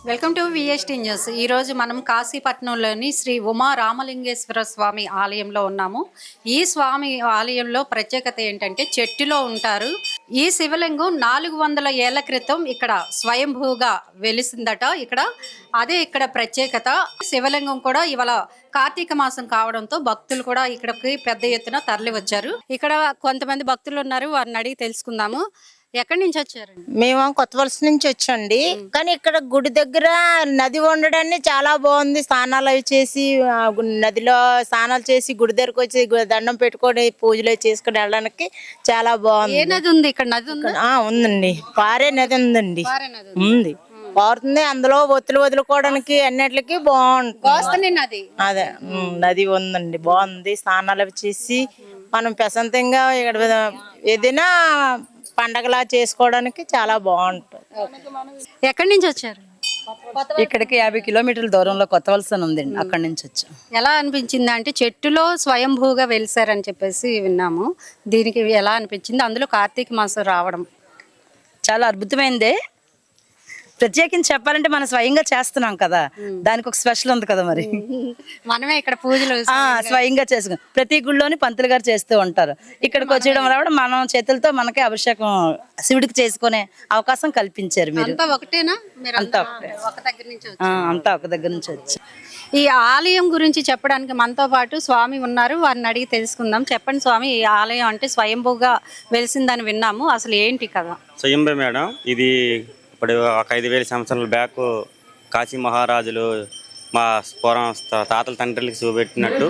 Welcome to VST news. ఈరోజు మనం కాశీపట్నంలోని శ్రీ ఉమా రామలింగేశ్వర స్వామి ఆలయంలో ఉన్నాము. ఈ స్వామి ఆలయంలో ప్రత్యేకత ఏంటంటే చెట్టులో ఉంటారు. ఈ శివలింగం 400 ఏళ్ల క్రితం ఇక్కడ స్వయంభూగా వెలిసిందట. ఇక్కడ ప్రత్యేకత. శివలింగం కూడా ఇవాళ కార్తీక మాసం కావడంతో భక్తులు కూడా ఇక్కడికి పెద్ద ఎత్తున తరలి వచ్చారు. ఇక్కడ కొంతమంది భక్తులు ఉన్నారు, వారిని అడిగి తెలుసుకుందాము. ఎక్కడి నుంచి వచ్చారండి? మేము కొత్త వలస నుంచి వచ్చండి. కానీ ఇక్కడ గుడి దగ్గర నది ఉండడాన్ని చాలా బాగుంది. స్నానాలు అవి చేసి నదిలో స్నానాలు చేసి గుడి దగ్గరకు వచ్చి దండం పెట్టుకొని పూజలు చేసుకుని వెళ్ళడానికి చాలా బాగుంది. ఏ నది ఉంది ఇక్కడ? నది ఉందండి, పారే నది ఉందండి, ఉంది, పారుతుంది. అందులో ఒత్తులు వదులుకోవడానికి అన్నిటికి బాగుంటుంది. అదే నది ఉందండి, బాగుంది. స్నానాలు అవి చేసి మనం ప్రశాంతంగా ఇక్కడ ఏదైనా పండగలా చేసుకోవడానికి చాలా బాగుంటుంది. ఎక్కడి నుంచి వచ్చారు? ఇక్కడికి 50 కిలోమీటర్ల దూరంలో కొత్త వలస ఉందండి, అక్కడి నుంచి వచ్చాం. ఎలా అనిపించింది అంటే చెట్టులో స్వయంభూగా వెలిసారని చెప్పేసి విన్నాము. దీనికి ఎలా అనిపించింది? అందులో కార్తీక మాసం రావడం చాలా అద్భుతమైందే. ప్రత్యేకించి చెప్పాలంటే మనం స్వయంగా చేస్తున్నాం కదా, దానికి ఒక స్పెషల్ ఉంది కదా. మరి మనమే ఇక్కడ పూజలు స్వయంగా చేసుకున్నాం. ప్రతి గుళ్ళోని పంతులు గారు చేస్తూ ఉంటారు. ఇక్కడికి వచ్చేయడం రావడం మనం చేతులతో మనకే అభిషేకం శివుడికి చేసుకునే అవకాశం కల్పించారు. మీరు ఒకటేనా? అంతా ఒక దగ్గర నుంచి వచ్చి ఈ ఆలయం గురించి చెప్పడానికి మనతో పాటు స్వామి ఉన్నారు, వారిని అడిగి తెలుసుకుందాం. చెప్పండి స్వామి, ఈ ఆలయం అంటే స్వయంభూగా వెలిసిందని విన్నాము, అసలు ఏంటి కదా? స్వయంభూ మేడం, ఇది ఇప్పుడు ఒక 5000 సంవత్సరాల బ్యాక్ కాశీ మహారాజులు మా పూర్వం తాతల తండ్రులకి చూపెట్టినట్టు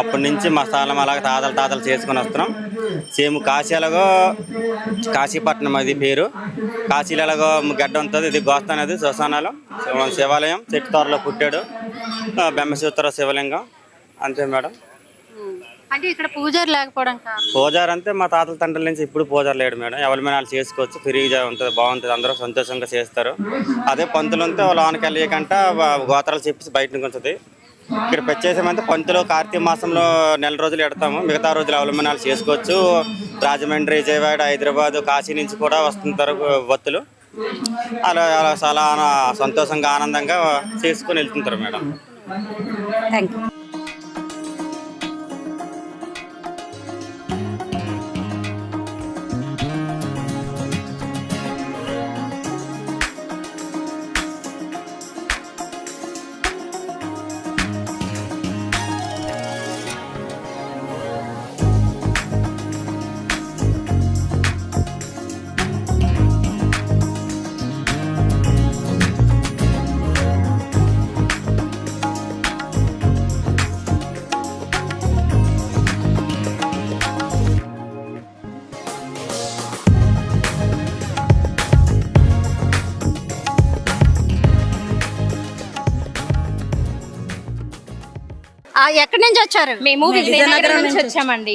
అప్పటి నుంచి మా స్థానం అలాగే తాతలు చేసుకొని వస్తున్నాం. సేమ్ కాశీ ఎలాగో కాశీపట్నం అది పేరు, కాశీలో ఎలాగో గడ్డ ఉంటుంది, ఇది గోస్తా నది శ్మశానాలు, శివాలయం, చెట్టు తోరలో పుట్టాడు బ్రహ్మసూత్ర శివలింగం, అంతే మేడం. అంటే ఇక్కడ పూజారి లేకపోవడం? పూజారి అంతే మా తాతల తండ్రుల నుంచి ఇప్పుడు పూజారి లేడు మేడం. ఎవరి మీద వాళ్ళు చేసుకోవచ్చు, ఫ్రీగా ఉంటుంది, బాగుంటుంది, అందరూ సంతోషంగా చేస్తారు. అదే పంతులు అంతే లోనికి వెళ్ళకంట గోత్రాలు చెప్పి బయట నుంచి ఉంటుంది. ఇక్కడ ప్రత్యేకమంటే పంతులు కార్తీక మాసంలో 4 రోజులు ఎడతాము, మిగతా రోజులు అవలంబనాలు చేసుకోవచ్చు. రాజమండ్రి, విజయవాడ, హైదరాబాద్, కాశీ నుంచి కూడా వస్తుంటారు భక్తులు. అలా చాలా సంతోషంగా ఆనందంగా చేసుకుని వెళ్తుంటారు మేడం. Thank you. ఎక్కడి నుంచి వచ్చారు? మేము విజయనగరం నుంచి వచ్చామండి.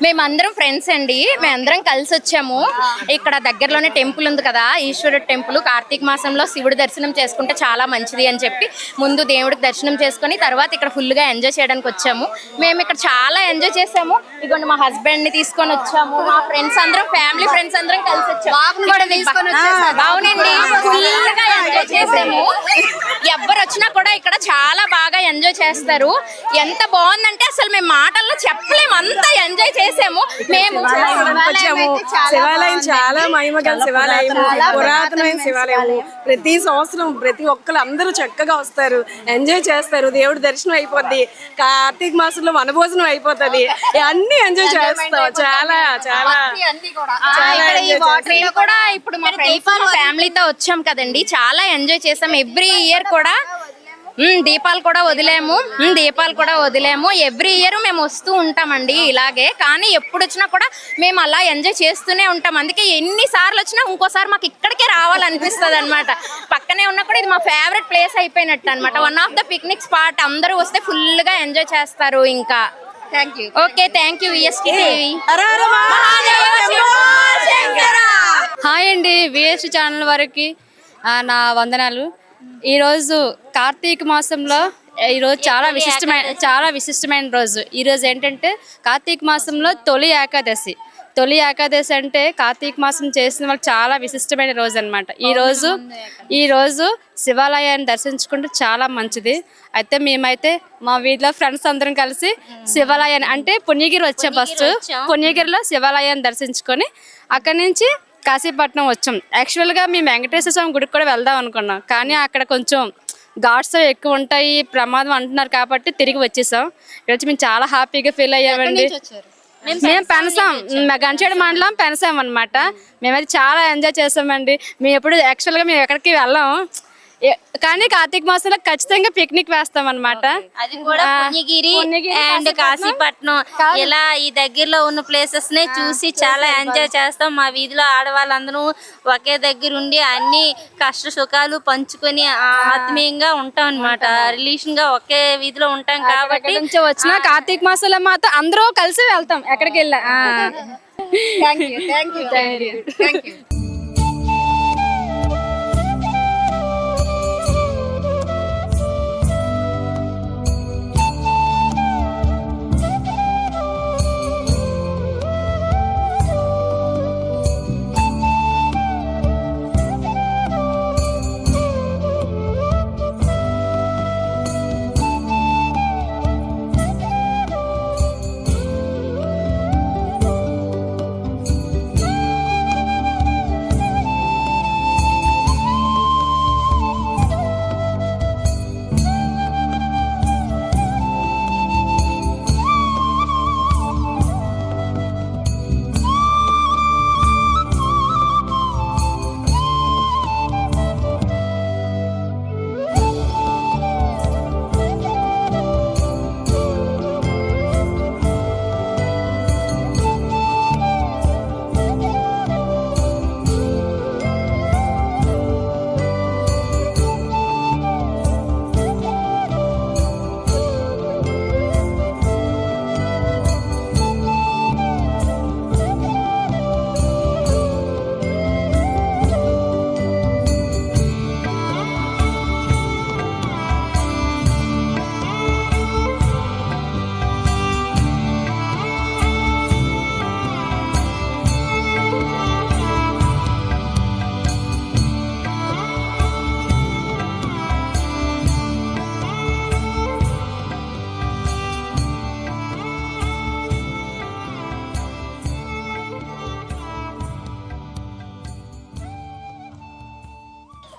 మేమందరం ఫ్రెండ్స్ అండి, మేమందరం కలిసి వచ్చాము. ఇక్కడ దగ్గరలోనే టెంపుల్ ఉంది కదా, ఈశ్వరుడు టెంపుల్. కార్తీక మాసంలో శివుడు దర్శనం చేసుకుంటే చాలా మంచిది అని చెప్పి ముందు దేవుడికి దర్శనం చేసుకుని తర్వాత ఇక్కడ ఫుల్ గా ఎంజాయ్ చేయడానికి వచ్చాము. మేము ఇక్కడ చాలా ఎంజాయ్ చేసాము. ఇదిగోండి మా హస్బెండ్ ని తీసుకొని వచ్చాము, మా ఫ్రెండ్స్ అందరం, ఫ్యామిలీ ఫ్రెండ్స్ అందరం కలిసి వచ్చాము. అవునండి, ఫుల్ గా ఎంజాయ్ చేసాము. ఎవరు వచ్చినా కూడా ఇక్కడ చాలా బాగా ఎంజాయ్ చేస్తారు. ఎంత బాగుందంటే అసలు మేము మాటల్లో చెప్పలేము, అంత ఎంజాయ్ చేసాము. మేము శివాలయం చాలా మహిమగల శివాలయం, పురాతనమైన శివాలయం. ప్రతి సంవత్సరం ప్రతి ఒక్కరు అందరూ చక్కగా వస్తారు, ఎంజాయ్ చేస్తారు. దేవుడి దర్శనం అయిపోద్ది, కార్తీక మాసంలో వనభోజనం అయిపోతుంది, అన్ని ఎంజాయ్ చేస్తాం. చాలా చాలా కూడా ఇప్పుడు మా ఫ్రెండ్స్ ఫ్యామిలీతో వచ్చాం కదండి, చాలా ఎంజాయ్ చేసాం. ఎవ్రీ ఇయర్ కూడా దీపాలు కూడా వదిలేము. ఎవ్రీ ఇయర్ మేము వస్తూ ఉంటామండి ఇలాగే. కానీ ఎప్పుడు వచ్చినా కూడా మేము అలా ఎంజాయ్ చేస్తూనే ఉంటాం. అందుకే ఎన్నిసార్లు వచ్చినా ఇంకోసారి మాకు ఇక్కడికే రావాలనిపిస్తుంది అనమాట. పక్కనే ఉన్నా కూడా ఇది మా ఫేవరెట్ ప్లేస్ అయిపోయినట్టు అనమాట. One of the picnic spot. అందరూ వస్తే ఫుల్ గా ఎంజాయ్ చేస్తారు. ఇంకా okay, thank you VST TV. Hi అండి, విఎస్టీ ఛానల్ వారికి నా వందనాలు. ఈరోజు కార్తీక మాసంలో ఈరోజు చాలా విశిష్టమైన రోజు. ఈరోజు ఏంటంటే కార్తీక మాసంలో తొలి ఏకాదశి. తొలి ఏకాదశి అంటే కార్తీక మాసం చేసిన వాళ్ళకి చాలా విశిష్టమైన రోజు అనమాట. ఈ రోజు శివాలయాన్ని దర్శించుకుంటే చాలా మంచిది. అయితే మేమైతే మా వీధిలో ఫ్రెండ్స్ అందరం కలిసి శివాలయాన్ని అంటే పుణ్యగిరి వచ్చాం. ఫస్ట్ పుణ్యగిరిలో శివాలయాన్ని దర్శించుకొని అక్కడి నుంచి కాశీపట్నం వచ్చాం. యాక్చువల్గా మేము వెంకటేశ్వర స్వామి గుడికి కూడా వెళ్దాం అనుకున్నాం, కానీ అక్కడ కొంచెం ఘాట్స్ ఎక్కువ ఉంటాయి, ప్రమాదం అంటున్నారు కాబట్టి తిరిగి వచ్చేసాం. ఇక్కడ మేము చాలా హ్యాపీగా ఫీల్ అయ్యామండి. మేము పెనసాం, గంచేడు మండలం పెనసాం అనమాట. మేమైతే చాలా ఎంజాయ్ చేసామండి. మేము ఎప్పుడు యాక్చువల్గా మేము ఎక్కడికి వెళ్ళాం, కానీ కార్తీక మాసంలో ఖచ్చితంగా పిక్నిక్ వేస్తాం అనమాట. అది కూడా పుణ్యగిరి అండ్ కాశీపట్నం ఇలా ఈ దగ్గరలో ఉన్న ప్లేసెస్ నే చూసి చాలా ఎంజాయ్ చేస్తాం. మా వీధిలో ఆడవాళ్ళందరూ ఒకే దగ్గర ఉండి అన్ని కష్ట సుఖాలు పంచుకొని ఆత్మీయంగా ఉంటాం అనమాట. రిలేషన్ గా ఒకే వీధిలో ఉంటాం కాబట్టి వచ్చిన కార్తీక మాసంలో మాత్రం అందరూ కలిసి వెళ్తాం ఎక్కడికి వెళ్ళా.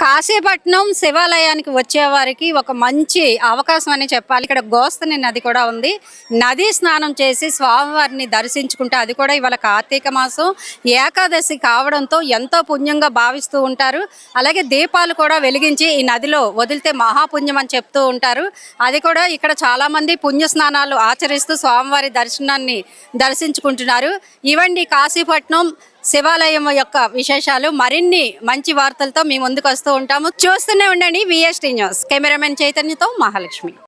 కాశీపట్నం శివాలయానికి వచ్చే వారికి ఒక మంచి అవకాశం అని చెప్పాలి. ఇక్కడ గోస్తని నది కూడా ఉంది. నదీ స్నానం చేసి స్వామివారిని దర్శించుకుంటే, అది కూడా ఇవాళ కార్తీక మాసం ఏకాదశి కావడంతో ఎంతో పుణ్యంగా భావిస్తూ ఉంటారు. అలాగే దీపాలు కూడా వెలిగించి ఈ నదిలో వదిలితే మహాపుణ్యం అని చెప్తూ ఉంటారు. అది కూడా ఇక్కడ చాలా మంది పుణ్య స్నానాలు ఆచరిస్తూ స్వామివారి దర్శనాన్ని దర్శించుకుంటున్నారు. ఇవండి కాశీపట్నం శివాలయం యొక్క విశేషాలు. మరిన్ని మంచి వార్తలతో మీ ముందుకు వస్తూ ఉంటాము. చూస్తూనే ఉండండి VST న్యూస్. కెమెరామెన్ చైతన్యతో మహాలక్ష్మి.